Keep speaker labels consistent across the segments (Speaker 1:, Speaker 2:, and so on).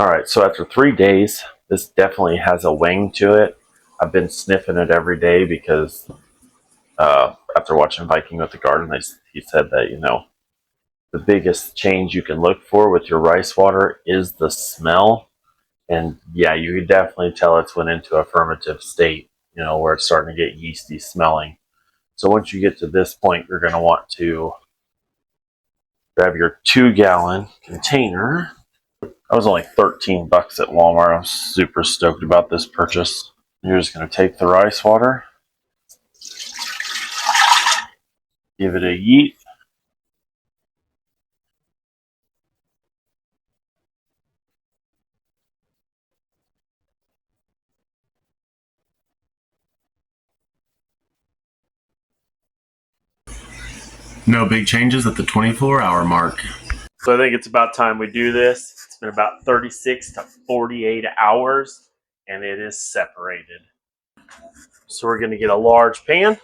Speaker 1: All right, so after 3 days, this definitely has a wing to it. I've been sniffing it every day because after watching Viking with the Garden, he said that, the biggest change you can look for with your rice water is the smell. And yeah, you can definitely tell it's went into a fermentive state, where it's starting to get yeasty smelling. So once you get to this point, you're going to want to grab your 2-gallon container. I was only $13 at Walmart. I'm super stoked about this purchase. You're just going to take the rice water, give it a yeet.
Speaker 2: No big changes at the 24-hour mark.
Speaker 1: So I think it's about time we do this. It's been about 36 to 48 hours, and it is separated. So we're going to get a large pan.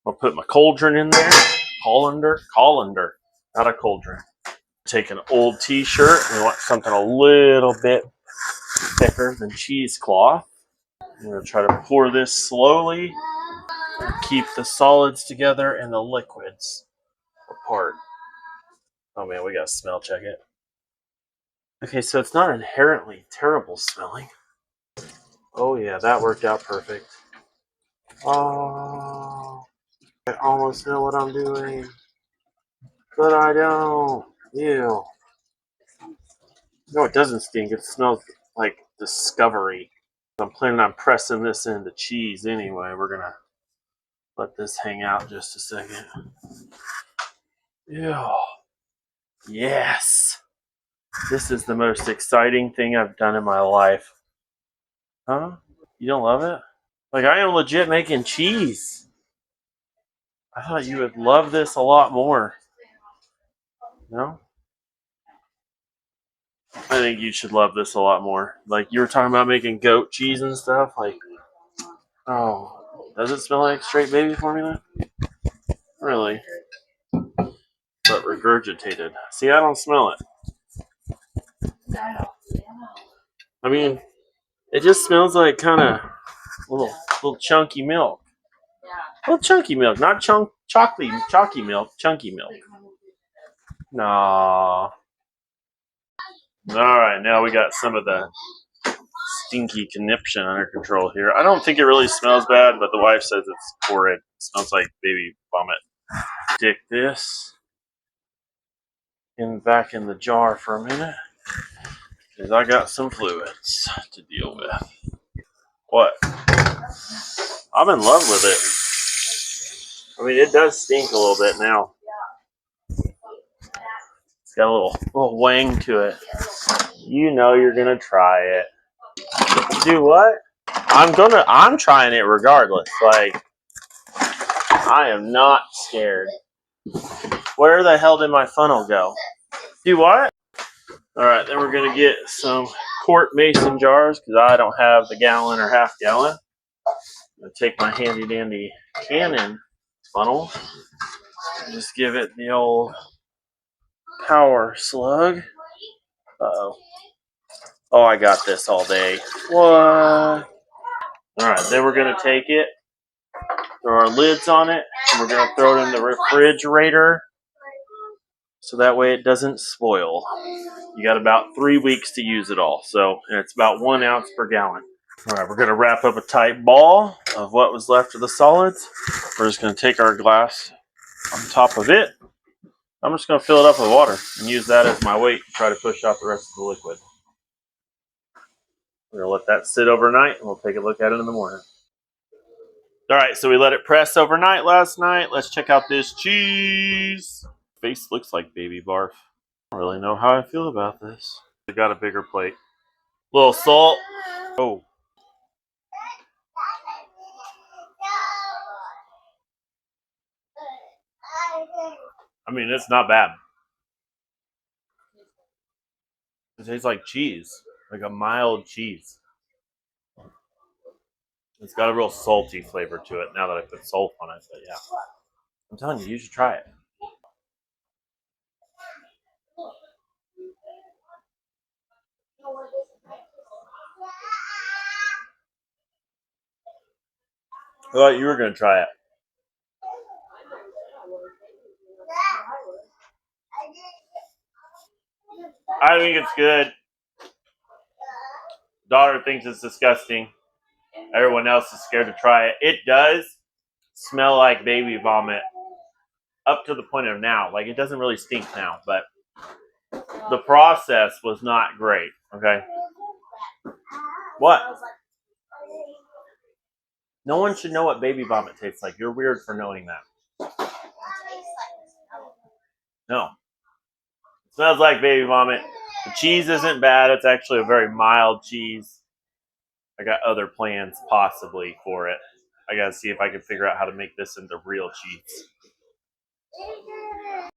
Speaker 1: I'll put my cauldron in there. Colander, not a cauldron. Take an old t-shirt. We want something a little bit thicker than cheesecloth. I'm going to try to pour this slowly and keep the solids together and the liquids apart. Oh man, we got to smell check it. Okay, so it's not inherently terrible smelling. Oh yeah, that worked out perfect. Oh, I almost know what I'm doing, but I don't. Ew. No, it doesn't stink. It smells like discovery. I'm planning on pressing this into cheese anyway. We're going to let this hang out just a second. Ew. Yes. This is the most exciting thing I've done in my life. Huh? You don't love it? Like, I am legit making cheese. I thought you would love this a lot more. No? I think you should love this a lot more. Like, you were talking about making goat cheese and stuff. Like, oh, does it smell like straight baby formula? Really? But regurgitated. See, I don't smell it. I mean, it just smells like kind of little chunky milk. Little chunky milk, not chalky milk, chunky milk. Nah. Alright, now we got some of the stinky conniption under control here. I don't think it really smells bad, but the wife says it's horrid. It smells like baby vomit. Stick this back in the jar for a minute, because I got some fluids to deal with. What? I'm in love with it. I mean, it does stink a little bit now. It's got a little wang to it. You know you're gonna try it. Do what? I'm trying it regardless. Like, I am not scared. Where the hell did my funnel go? Do what? Alright, then we're gonna get some quart mason jars, because I don't have the gallon or half gallon. I'm gonna take my handy dandy Cannon funnel and just give it the old power slug. Uh-oh. Oh, I got this all day. What? Alright, then we're going to take it, throw our lids on it, and we're going to throw it in the refrigerator so that way it doesn't spoil. You got about 3 weeks to use it all, and it's about 1 ounce per gallon. Alright, we're going to wrap up a tight ball of what was left of the solids. We're just going to take our glass on top of it. I'm just going to fill it up with water and use that as my weight to try to push out the rest of the liquid. We're going to let that sit overnight, and we'll take a look at it in the morning. Alright, so we let it press overnight last night. Let's check out this cheese. Face looks like baby barf. I don't really know how I feel about this. I got a bigger plate. Little salt. Oh. I mean, it's not bad. It tastes like cheese. Like a mild cheese. It's got a real salty flavor to it now that I put salt on it, but yeah. I'm telling you, you should try it. I thought you were going to try it. I think it's good. Daughter thinks it's disgusting. Everyone else is scared to try it. It does smell like baby vomit up to the point of now. Like, it doesn't really stink now, but the process was not great. Okay. What? No one should know what baby vomit tastes like. You're weird for knowing that. No. It smells like baby vomit. The cheese isn't bad. It's actually a very mild cheese. I got other plans possibly for it. I gotta see if I can figure out how to make this into real cheese.